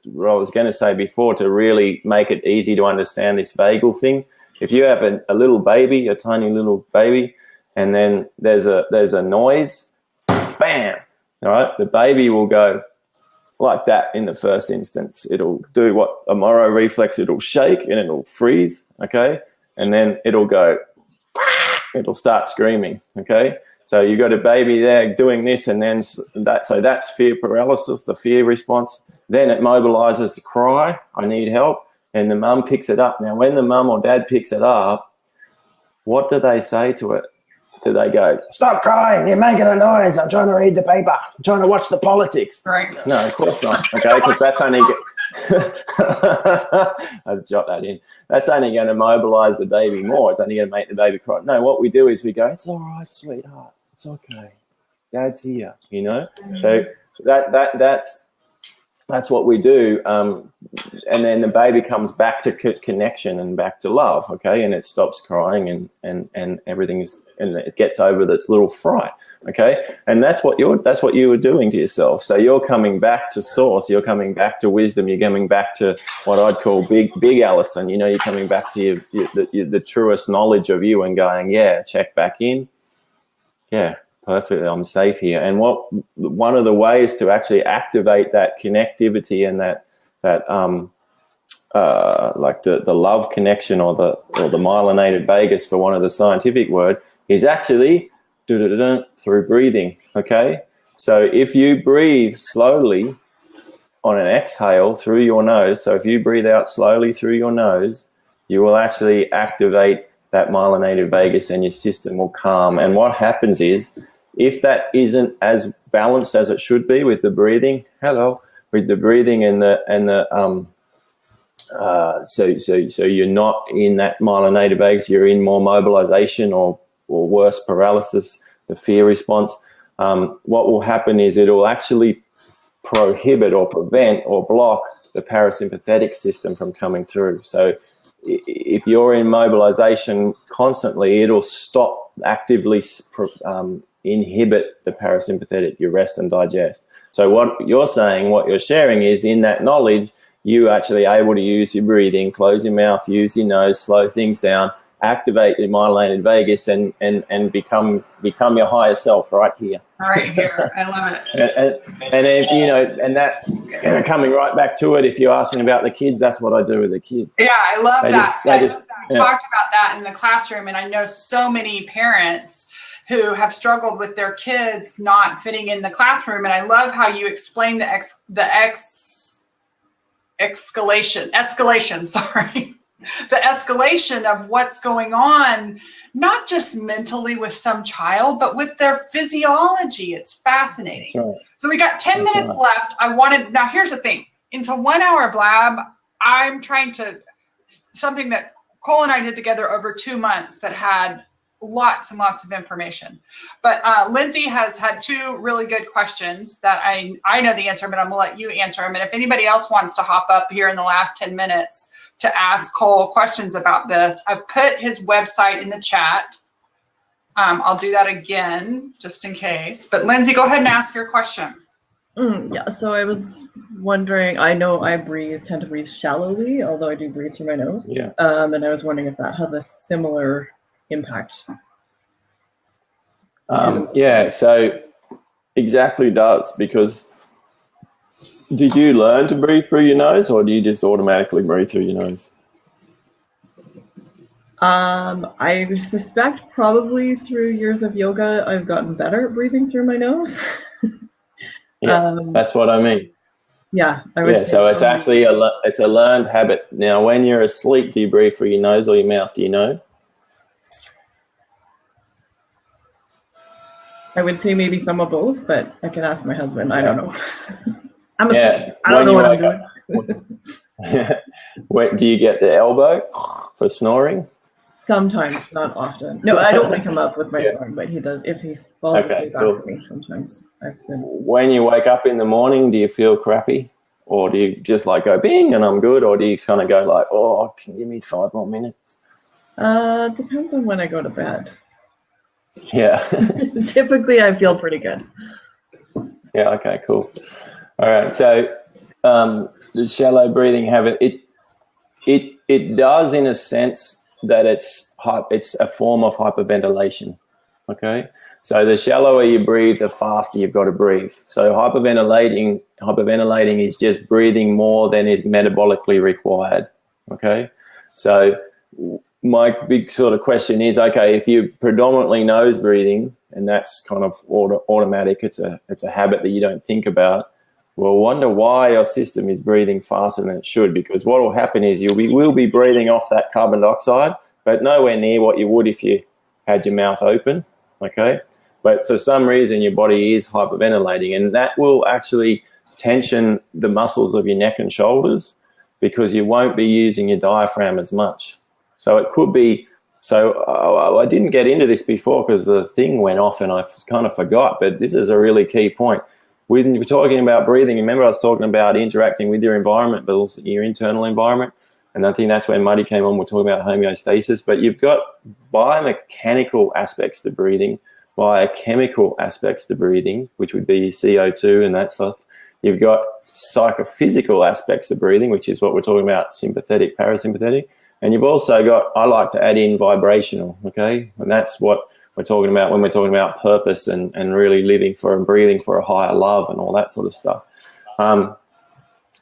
what I was going to say before, to really make it easy to understand this vagal thing. If you have a little baby, a tiny little baby, and then there's a noise, bam, all right, the baby will go like that in the first instance. It'll do what a Moro reflex, it'll shake and it'll freeze, okay? And then it'll start screaming, okay? So you got a baby there doing this, and then that's fear paralysis, the fear response. Then it mobilizes the cry, I need help, and the mum picks it up. Now, when the mum or dad picks it up, what do they say to it? Do they go, stop crying, you're making a noise, I'm trying to read the paper, I'm trying to watch the politics? Right. No, of course not, okay, because that's only... I'll jot that in. That's only going to mobilize the baby more. It's only going to make the baby cry. No, what we do is we go, it's all right, sweetheart, it's okay. Dad's here, you know? So that's what we do, and then the baby comes back to connection and back to love, okay, and it stops crying and everything's, and it gets over this little fright, okay, and that's what you were doing to yourself. So you're coming back to source, you're coming back to wisdom, you're coming back to what I'd call big Allison, you know, you're coming back to the truest knowledge of you and going, yeah, check back in, yeah. Perfect. I'm safe here. And one of the ways to actually activate that connectivity and that like the love connection or the myelinated vagus, for one of the scientific word, is actually through breathing. Okay. So if you breathe slowly on an exhale through your nose, so if you breathe out slowly through your nose, you will actually activate that myelinated vagus and your system will calm. And what happens is, if that isn't as balanced as it should be with the breathing, so you're not in that myelinated vagus, you're in more mobilization or worse paralysis, the fear response. What will happen is it will actually prohibit or prevent or block the parasympathetic system from coming through. So if you're in mobilization constantly, it'll stop actively inhibit the parasympathetic, your rest and digest. So what you're saying, what you're sharing is, in that knowledge, you actually able to use your breathing, close your mouth, use your nose, slow things down, activate your myelinated vagus and become your higher self right here. Right here. I love it. and then, you know, and that coming right back to it, if you're asking about the kids, that's what I do with the kids. Yeah, I love that. We talked about that in the classroom, and I know so many parents who have struggled with their kids not fitting in the classroom. And I love how you explain the escalation of what's going on, not just mentally with some child, but with their physiology. It's fascinating. Right. So we got 10 minutes left. Now here's the thing. Into 1 hour blab, I'm trying to, something that Cole and I did together over 2 months that had lots and lots of information. But Lindsay has had 2 really good questions that I know the answer, but I'm gonna let you answer them. And if anybody else wants to hop up here in the last 10 minutes to ask Cole questions about this, I've put his website in the chat. I'll do that again just in case. But Lindsay, go ahead and ask your question. Yeah, so I was wondering, I know I tend to breathe shallowly, although I do breathe through my nose. Yeah. And I was wondering if that has a similar impact. Yeah, so exactly does, because did you learn to breathe through your nose, or do you just automatically breathe through your nose? I suspect probably through years of yoga, I've gotten better at breathing through my nose. Yeah, that's what I mean. Yeah, I would say so it's actually it's a learned habit. Now, when you're asleep, do you breathe through your nose or your mouth? Do you know? I would say maybe some of both, but I can ask my husband. I don't know. I don't know what I'm doing. Wait, do you get the elbow for snoring? Sometimes, not often. No, I don't wake him up with my snoring, but he does. If he falls asleep after me, sometimes. When you wake up in the morning, do you feel crappy? Or do you just like go, bing, and I'm good? Or do you kind of go like, oh, can you give me 5 more minutes? Depends on when I go to bed. Yeah. Typically, I feel pretty good. Yeah, okay, cool. All right, so the shallow breathing habit, it does in a sense that it's a form of hyperventilation, okay? So the shallower you breathe, the faster you've got to breathe. So hyperventilating is just breathing more than is metabolically required, okay? So my big sort of question is, okay, if you're predominantly nose breathing, and that's kind of automatic, it's a habit that you don't think about, Well, wonder why your system is breathing faster than it should, because what will happen is you will be breathing off that carbon dioxide, but nowhere near what you would if you had your mouth open, okay? But for some reason, your body is hyperventilating, and that will actually tension the muscles of your neck and shoulders because you won't be using your diaphragm as much. So it could be, I didn't get into this before because the thing went off and I kind of forgot, but this is a really key point. When you're talking about breathing, remember I was talking about interacting with your environment, but also your internal environment. And I think that's when Muddy came on, we're talking about homeostasis. But you've got biomechanical aspects to breathing, biochemical aspects to breathing, which would be CO2 and that stuff. You've got psychophysical aspects of breathing, which is what we're talking about, sympathetic, parasympathetic. And you've also got, I like to add in vibrational, okay? And that's what we're talking about when we're talking about purpose and really living for and breathing for a higher love and all that sort of stuff.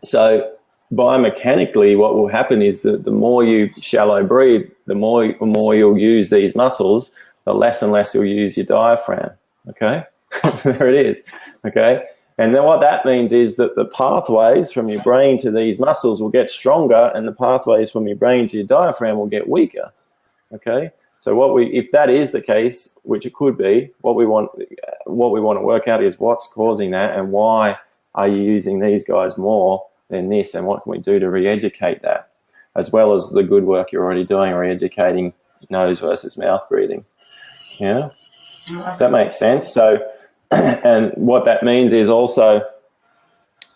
So biomechanically, what will happen is that the more you shallow breathe, the more you'll use these muscles, the less and less you'll use your diaphragm, okay? There it is, okay? And then what that means is that the pathways from your brain to these muscles will get stronger and the pathways from your brain to your diaphragm will get weaker, okay? So if that is the case, which it could be, what we want to work out is what's causing that and why are you using these guys more than this, and what can we do to re-educate that, as well as the good work you're already doing, re-educating nose versus mouth breathing. Yeah, does that make sense? So, and what that means is also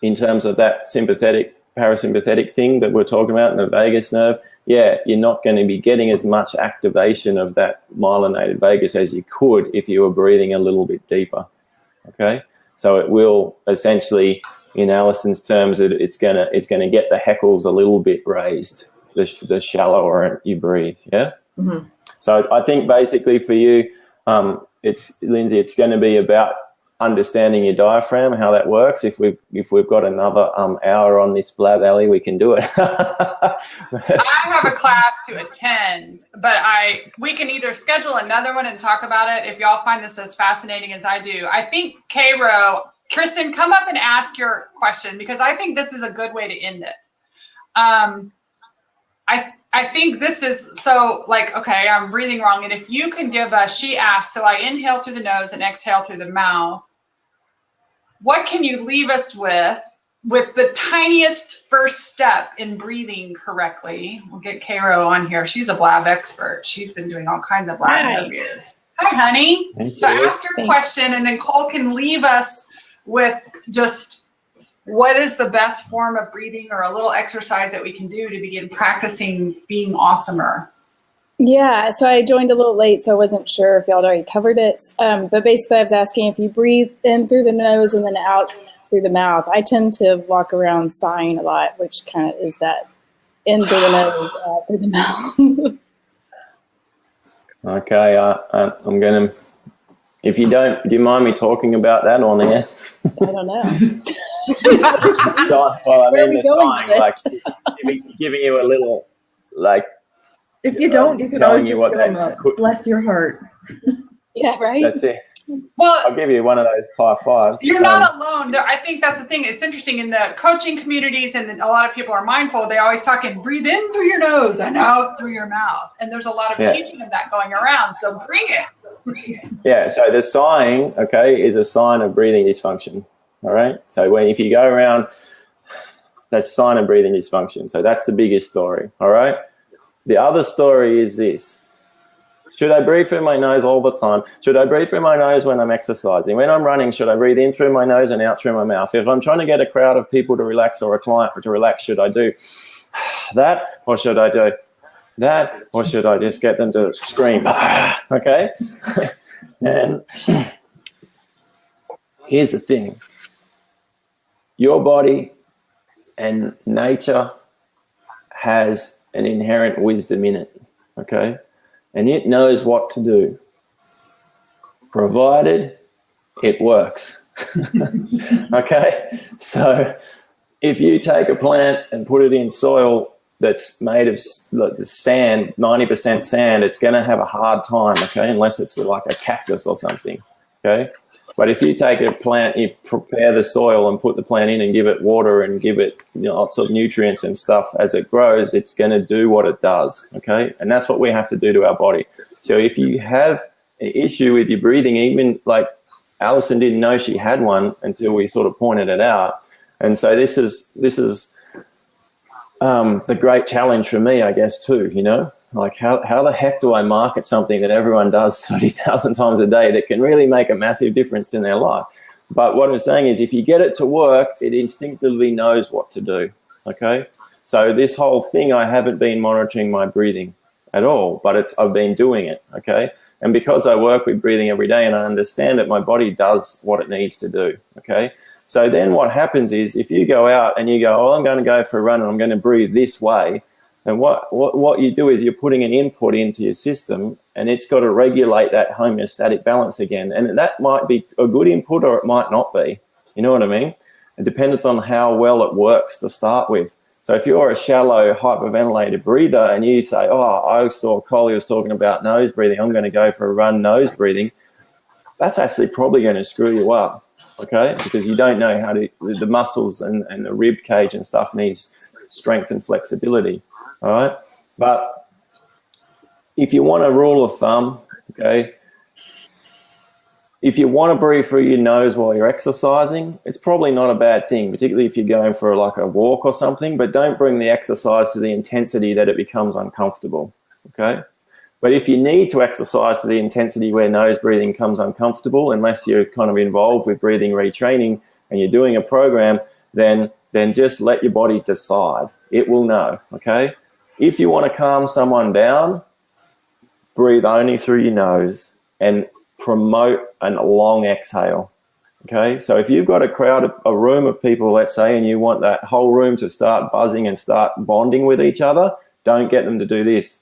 in terms of that sympathetic, parasympathetic thing that we're talking about in the vagus nerve, yeah, you're not going to be getting as much activation of that myelinated vagus as you could if you were breathing a little bit deeper, okay? So it will essentially, in Allison's terms, it's going to get the heckles a little bit raised, the shallower you breathe, yeah? Mm-hmm. So I think basically for you, Lindsay, it's going to be about understanding your diaphragm, how that works. If we've got another hour on this blab alley, we can do it. I have a class to attend, but we can either schedule another one and talk about it if y'all find this as fascinating as I do. I think Kristen, come up and ask your question, because I think this is a good way to end it. I think this is, so like, okay, I'm breathing wrong. And if you can give she asked, so I inhale through the nose and exhale through the mouth. What can you leave us with the tiniest first step in breathing correctly? We'll get Cairo on here. She's a blab expert. She's been doing all kinds of blab interviews. Hi, honey. So ask your question, and then Cole can leave us with just what is the best form of breathing or a little exercise that we can do to begin practicing being awesomer. Yeah, so I joined a little late, so I wasn't sure if y'all had already covered it. But basically I was asking if you breathe in through the nose and then out through the mouth. I tend to walk around sighing a lot, which kind of is that in through the nose, out through the mouth. Okay, I'm going to, if you don't, do you mind me talking about that on air? I don't know. Well, I mean, the sighing, like giving you a little, like, if you don't, you can always just go up. Bless your heart. Yeah, right? That's it. Well, I'll give you one of those high fives. You're not alone. I think that's the thing. It's interesting in the coaching communities, and a lot of people are mindful. They always talk and breathe in through your nose and out through your mouth. And there's a lot of teaching of that going around. So bring it. Yeah. So the sighing, okay, is a sign of breathing dysfunction. All right. So if you go around, that's a sign of breathing dysfunction. So that's the biggest story. All right. The other story is this. Should I breathe through my nose all the time? Should I breathe through my nose when I'm exercising? When I'm running, should I breathe in through my nose and out through my mouth? If I'm trying to get a crowd of people to relax or a client to relax, should I do that, or should I do that, or should I just get them to scream? Okay? And here's the thing. Your body and nature has an inherent wisdom in it, okay? And it knows what to do, provided it works, okay? So if you take a plant and put it in soil that's made of the sand, 90% sand, it's going to have a hard time, okay, unless it's like a cactus or something, okay? But if you take a plant, you prepare the soil and put the plant in and give it water and give it, you know, lots of nutrients and stuff as it grows, it's going to do what it does, okay? And that's what we have to do to our body. So if you have an issue with your breathing, even like Allison didn't know she had one until we sort of pointed it out. And so this is the great challenge for me, I guess, too, you know? Like, how the heck do I market something that everyone does 30,000 times a day that can really make a massive difference in their life? But what I'm saying is, if you get it to work, it instinctively knows what to do, okay? So this whole thing, I haven't been monitoring my breathing at all, but I've been doing it, okay? And because I work with breathing every day and I understand that my body does what it needs to do, okay? So then what happens is, if you go out and you go, oh, I'm going to go for a run and I'm going to breathe this way, and what you do is you're putting an input into your system, and it's got to regulate that homeostatic balance again. And that might be a good input or it might not be. You know what I mean? It depends on how well it works to start with. So if you're a shallow, hyperventilated breather and you say, oh, I saw Col was talking about nose breathing, I'm going to go for a run nose breathing, that's actually probably going to screw you up, okay? Because you don't know how to, the muscles and the rib cage and stuff needs strength and flexibility. All right, but if you want a rule of thumb, okay, if you want to breathe through your nose while you're exercising, it's probably not a bad thing, particularly if you're going for like a walk or something, but don't bring the exercise to the intensity that it becomes uncomfortable, okay? But if you need to exercise to the intensity where nose breathing comes uncomfortable, unless you're kind of involved with breathing retraining and you're doing a program, then just let your body decide. It will know, okay? If you want to calm someone down, breathe only through your nose and promote a long exhale, okay? So if you've got a room of people, let's say, and you want that whole room to start buzzing and start bonding with each other, don't get them to do this.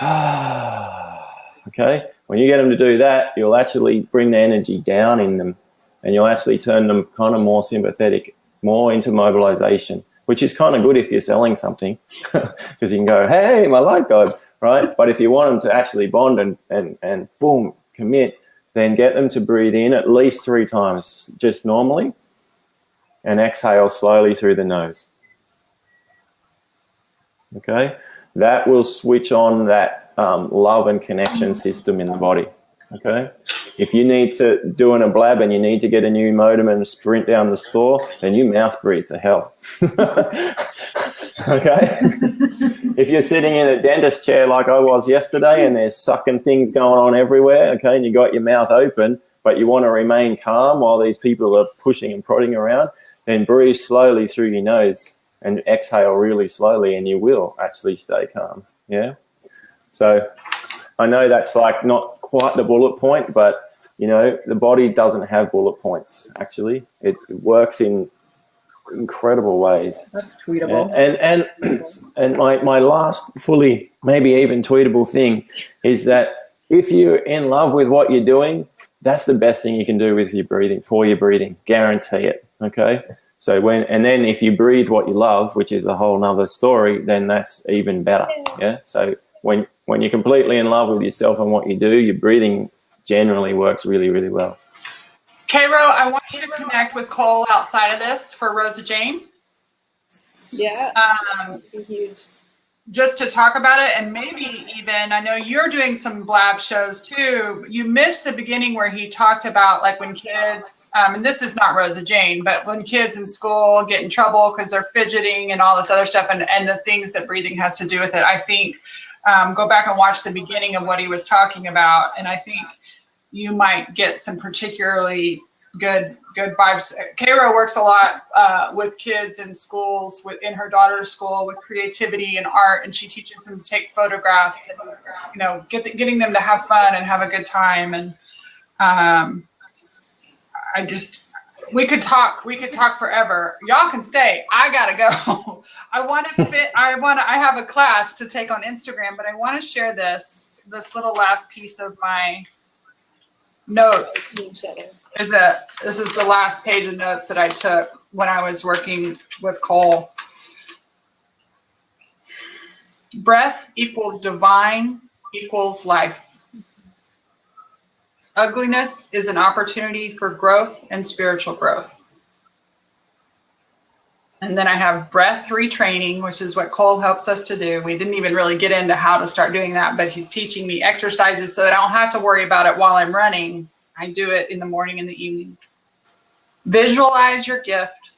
Okay? When you get them to do that, you'll actually bring the energy down in them, and you'll actually turn them kind of more sympathetic, more into mobilization, which is kind of good if you're selling something, because you can go, hey, my light guide, right? But if you want them to actually bond and boom, commit, then get them to breathe in at least 3 times, just normally, and exhale slowly through the nose. Okay? That will switch on that love and connection system in the body. Okay? If you need to do a blab and you need to get a new modem and sprint down the store, then you mouth breathe to hell. Okay? If you're sitting in a dentist chair like I was yesterday and there's sucking things going on everywhere, okay, and you got your mouth open, but you want to remain calm while these people are pushing and prodding around, then breathe slowly through your nose and exhale really slowly, and you will actually stay calm. Yeah? So I know that's like not quite the bullet point, but you know, the body doesn't have bullet points. Actually, it works in incredible ways. That's tweetable. And my last fully maybe even tweetable thing is that if you're in love with what you're doing, that's the best thing you can do with your breathing, for your breathing. Guarantee it. Okay. So then if you breathe what you love, which is a whole nother story, then that's even better. Yeah. So when you're completely in love with yourself and what you do, your breathing generally works really, really well. Cairo, I want you to connect with Col outside of this for Rosa Jane. Yeah. Huge. Just to talk about it, and maybe even, I know you're doing some blab shows too. You missed the beginning where he talked about like when kids, and this is not Rosa Jane, but when kids in school get in trouble because they're fidgeting and all this other stuff, and the things that breathing has to do with it. I think go back and watch the beginning of what he was talking about, and I think you might get some particularly good vibes. Cairo works a lot with kids in schools, in her daughter's school, with creativity and art, and she teaches them to take photographs and, you know, getting them to have fun and have a good time. And we could talk forever. Y'all can stay. I gotta go. I have a class to take on Instagram, but I want to share this little last piece of my notes. This is the last page of notes that I took when I was working with Col. Breath equals divine equals life. ugliness is an opportunity for growth and spiritual growth. And then I have breath retraining, which is what Cole helps us to do. We didn't even really get into how to start doing that, but he's teaching me exercises so that I don't have to worry about it while I'm running. I do it in the morning and the evening. Visualize your gift.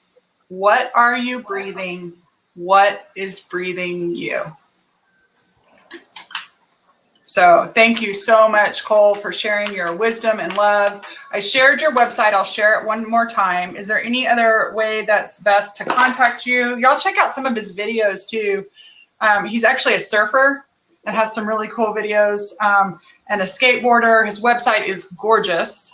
What are you breathing? What is breathing you? So thank you so much, Cole, for sharing your wisdom and love. I shared your website. I'll share it one more time. Is there any other way that's best to contact you? Y'all check out some of his videos too. He's actually a surfer and has some really cool videos, and a skateboarder. His website is gorgeous.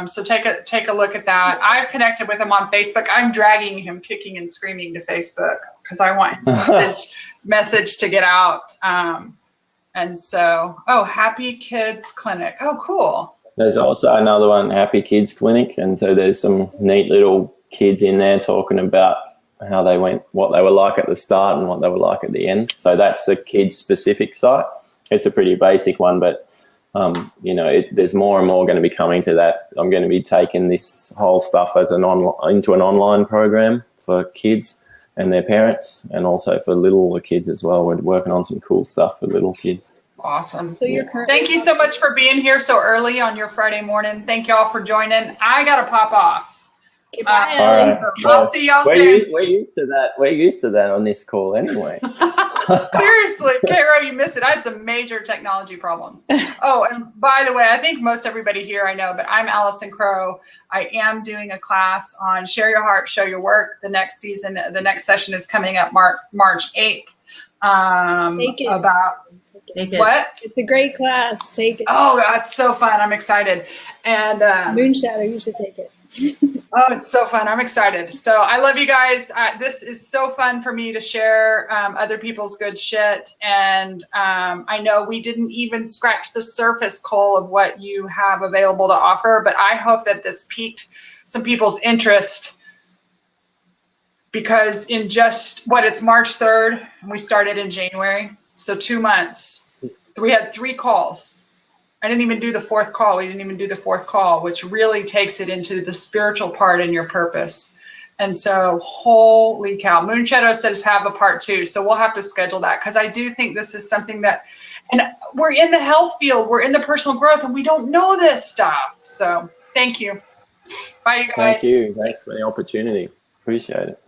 So take a look at that. I've connected with him on Facebook. I'm dragging him kicking and screaming to Facebook because I want his message to get out. And so, Happy Kids Clinic. Oh, cool. There's also another one, Happy Kids Clinic. And so there's some neat little kids in there talking about how they went, what they were like at the start and what they were like at the end. So that's the kids specific site. It's a pretty basic one, but there's more and more going to be coming to that. I'm going to be taking this whole stuff as into an online program for kids and their parents, and also for littler kids as well. We're working on some cool stuff for little kids. Awesome. So Thank you so much for being here so early on your Friday morning. Thank y'all for joining. I got to pop off. Goodbye, all right. I'll see y'all soon. We're used to that. We're used to that on this call anyway. Seriously, Caro, you missed it. I had some major technology problems. Oh, and by the way, I think most everybody here I know, but I'm Allison Crow. I am doing a class on Share Your Heart, Show Your Work. The next session is coming up March 8th. Take it. What? It's a great class. Take it. Oh, that's so fun. I'm excited. And Moonshadow, you should take it. Oh, it's so fun. I'm excited. So I love you guys. This is so fun for me to share other people's good shit. And I know we didn't even scratch the surface, Cole, of what you have available to offer, but I hope that this piqued some people's interest, because in just, it's March 3rd, and we started in January. So 2 months. We had 3 calls. I didn't even do the 4th call. We didn't even do the 4th call, which really takes it into the spiritual part and your purpose. And so, holy cow. Moonshadow says have a part 2. So we'll have to schedule that, because I do think this is something that, and we're in the health field, we're in the personal growth, and we don't know this stuff. So thank you. Bye, you guys. Thank you. Thanks for the opportunity. Appreciate it.